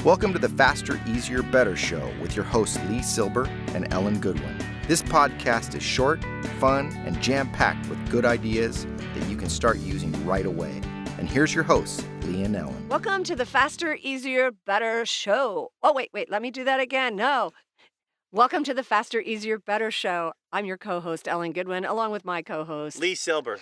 Welcome to the Faster, Easier, Better show with your hosts Lee Silber and Ellen Goodwin. This podcast is short, fun, and jam-packed with good ideas that you can start using right away. And here's your hosts, Lee and Ellen. Welcome to the Faster, Easier, Better show. Oh, wait, let me do that again. No. Welcome to the Faster, Easier, Better show. I'm your co-host, Ellen Goodwin, along with my co-host, Lee Silber.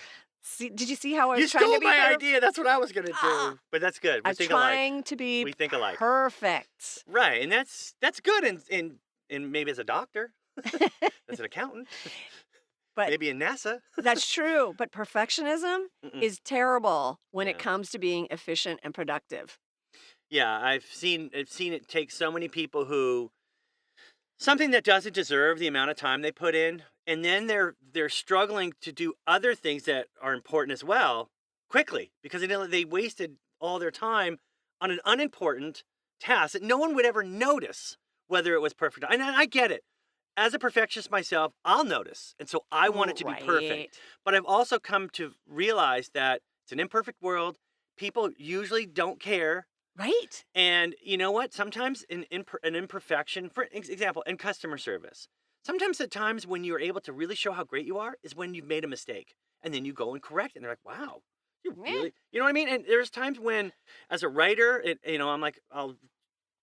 Did you see how I was You trying stole to be my idea. That's what I was going to do. But that's good. I'm trying to be we think alike. Perfect. Right. And that's good in maybe as a doctor, as an accountant, But maybe in NASA. that's true. But perfectionism is terrible when Yeah. it comes to being efficient and productive. Yeah, I've seen it take so many people who something that doesn't deserve the amount of time they put in, and then they're struggling to do other things that are important as well quickly because they wasted all their time on an unimportant task that no one would ever notice whether it was perfect. And I get it. As a perfectionist myself, I'll notice, and so I want it to be perfect. Right. But I've also come to realize that it's an imperfect world. People usually don't care. Right? And you know what? Sometimes an imperfection, for example, in customer service, sometimes at times when you're able to really show how great you are is when you've made a mistake. And then you go and correct it. And they're like, wow, you really, you know what I mean? And there's times when, as a writer, I'm like, I'll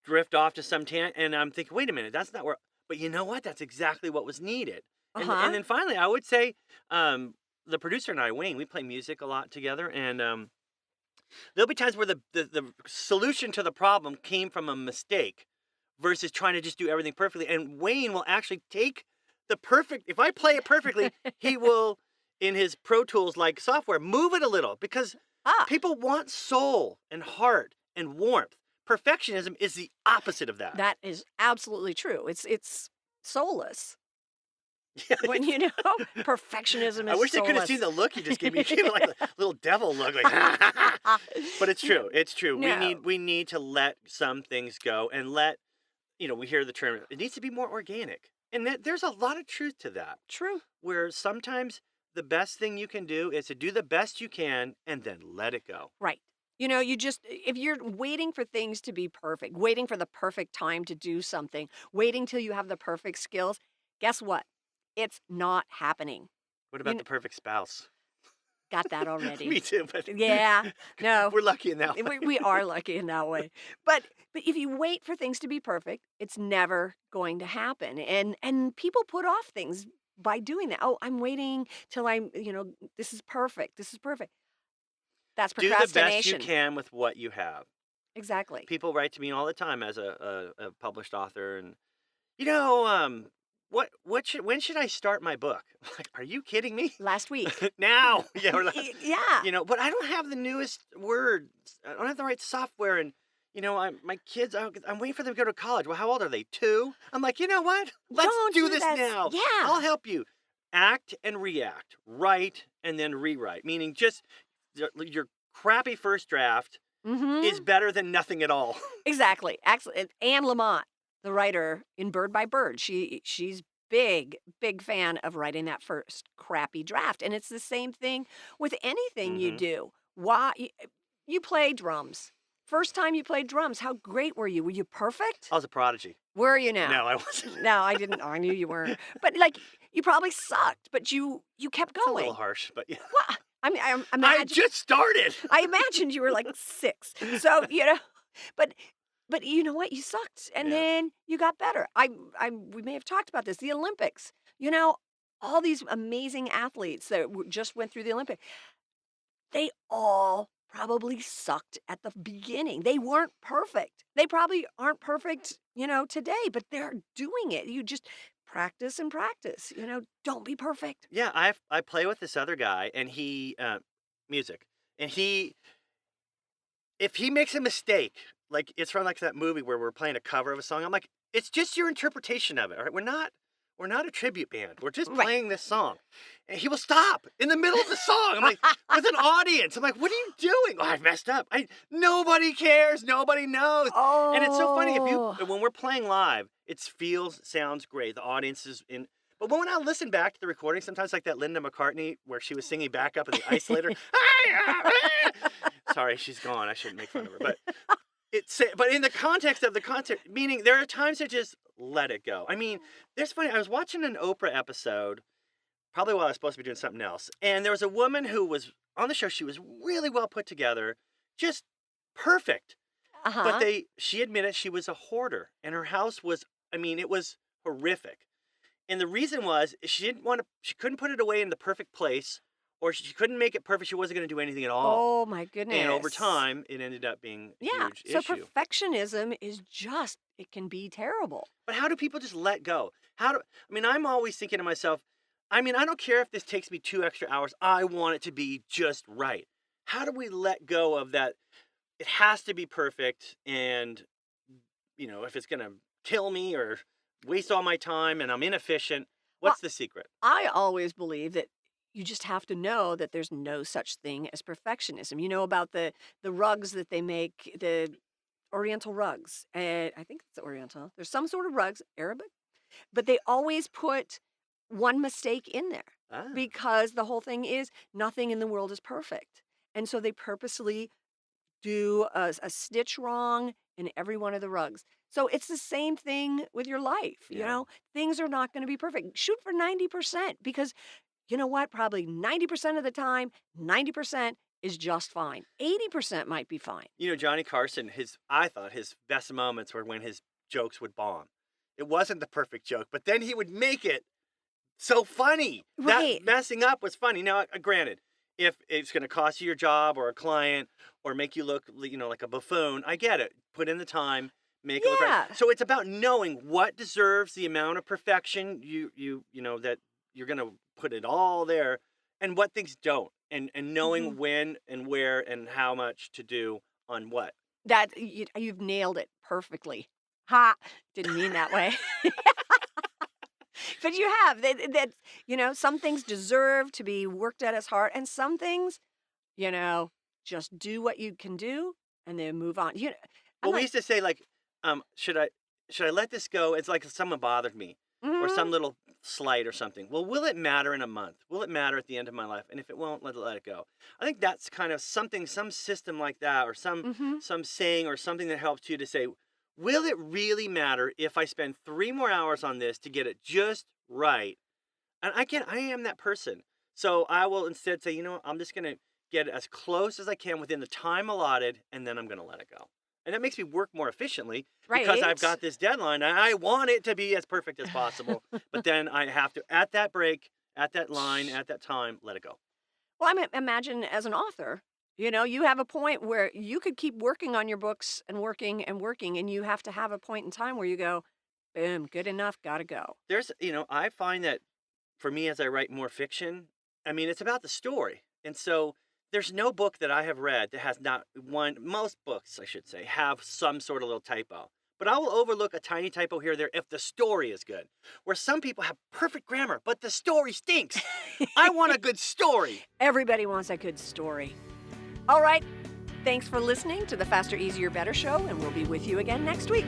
drift off to some tangent and I'm thinking, wait a minute, that's not where, but you know what? That's exactly what was needed. And then finally, I would say, the producer and I, Wayne, we play music a lot together. And, there'll be times where the solution to the problem came from a mistake versus trying to just do everything perfectly. And Wayne will actually take the perfect, if I play it perfectly, he will, in his Pro Tools like software, move it a little because people want soul and heart and warmth. Perfectionism is the opposite of that. That is absolutely true. It's soulless. Yeah, When perfectionism is I wish they could have soulless. seen the look you just gave me. You gave me like a little devil look, like. But it's true. It's true. No. We need to let some things go and let, we hear the term. It needs to be more organic, and there's a lot of truth to that. True. Where sometimes the best thing you can do is to do the best you can and then let it go. Right. If you're waiting for things to be perfect, waiting for the perfect time to do something, waiting till you have the perfect skills, guess what? It's not happening. What about the perfect spouse? Got that already. Me too, but Yeah. No. we're lucky in that way. We are lucky in that way. But if you wait for things to be perfect, it's never going to happen. And people put off things by doing that. Oh, I'm waiting till this is perfect. This is perfect. That's Do the procrastination. best you can with what you have. Exactly. People write to me all the time as a published author, and when should I start my book? I'm like, are you kidding me? Last week. Now, yeah, Yeah. But I don't have the newest words. I don't have the right software, and my kids. I'm waiting for them to go to college. Well, how old are they? 2. I'm like, you know what? Let's Don't do do this that. now. Yeah. I'll help you. Act and react. Write and then rewrite. Meaning, just your crappy first draft is better than nothing at all. Exactly. Anne Lamott, the writer in Bird by Bird, she's big fan of writing that first crappy draft. And it's the same thing with anything you do. Why you play drums. First time you played drums, how great were you? Were you perfect? I was a prodigy. Were you now? No, I wasn't. No, I didn't. I knew you weren't. But you probably sucked, but you kept It's a going. little harsh, but yeah. Well, I mean, I I imagine. just started. I imagined you were like 6. So, but you know what? You sucked. And Yeah. then you got better. We may have talked about this. The Olympics, all these amazing athletes that just went through the Olympics, they all probably sucked at the beginning. They weren't perfect. They probably aren't perfect, today, but they're doing it. You just practice and practice, don't be perfect. Yeah, I play with this other guy, and he music, and if he makes a mistake, like it's from like that movie where we're playing a cover of a song, I'm like, it's just your interpretation of it. All right, we're not a tribute band. We're just Right. playing this song, and he will stop in the middle of the song. I'm like, with an audience, I'm like, what are you doing? Oh, I've messed up. Nobody cares. Nobody knows. Oh. And it's so funny when we're playing live, sounds great. The audience is in. But when I listen back to the recording, sometimes like that Linda McCartney where she was singing back up in the isolator. Sorry, she's gone. I shouldn't make fun of her. But But in the context of the content, meaning there are times to just let it go. I mean, there's funny. I was watching an Oprah episode, probably while I was supposed to be doing something else, and there was a woman who was on the show. She was really well put together, just perfect. But Uh-huh. she admitted she was a hoarder, and her house was, I mean, it was horrific. And the reason was she couldn't put it away in the perfect place, or she couldn't make it perfect. She wasn't going to do anything at all. Oh my And over goodness. time, it ended up being a Yeah. huge So issue. perfectionism is just, it can be terrible. But how do people just let go? I mean, I'm always thinking to myself, I mean, I don't care if this takes me 2 extra hours. I want it to be just right. How do we let go of that? It has to be perfect. And, if it's going to kill me or waste all my time and I'm inefficient, Well, what's the secret? I always believe that you just have to know that there's no such thing as perfectionism. You know about the rugs that they make, the Oriental rugs. And I think it's Oriental. There's some sort of rugs, Arabic, but they always put one mistake in there Ah, because the whole thing is nothing in the world is perfect. And so they purposely do a stitch wrong in every one of the rugs. So it's the same thing with your life. yeah. Things are not going to be perfect. Shoot for 90% because you know what? Probably 90% of the time, 90% is just fine. 80% might be fine. Johnny Carson, I thought his best moments were when his jokes would bomb. It wasn't the perfect joke, but then he would make it so funny. Right. That messing up was funny. Now, granted, if it's going to cost you your job or a client or make you look, like a buffoon, I get it. Put in the time, make it look right. Yeah. So it's about knowing what deserves the amount of perfection that you're going to put it all there, and what things don't, and knowing Mhm. when and where and how much to do on what. You've nailed it perfectly. Ha! Didn't mean that way. But you have some things deserve to be worked at as hard, and some things, you know, just do what you can do and then move on. I'm Well, we like, used to say like, should I let this go? It's like someone bothered me, or mm, some little slight or something. Well, will it matter in a month? Will it matter at the end of my life? And if it won't, let it go. I think that's kind of something, some system like that, or mhm. some saying or something that helps you to say, will it really matter if I spend 3 more hours on this to get it just right? And I am that person. So I will instead say, I'm just gonna get it as close as I can within the time allotted, and then I'm gonna let it go. And that makes me work more efficiently because I've Right? got this deadline and I want it to be as perfect as possible. But then I have to, at that break, at that line, at that time, let it go. Well, imagine as an author, you have a point where you could keep working on your books and working and working, and you have to have a point in time where you go, boom, good enough, gotta go. I find that for me as I write more fiction, I mean, it's about the story. And so there's no book that I have read that has not most books, I should say, have some sort of little typo. But I will overlook a tiny typo here or there if the story is good. Where some people have perfect grammar, but the story stinks. I want a good story. Everybody wants a good story. All right. Thanks for listening to the Faster, Easier, Better show, and we'll be with you again next week.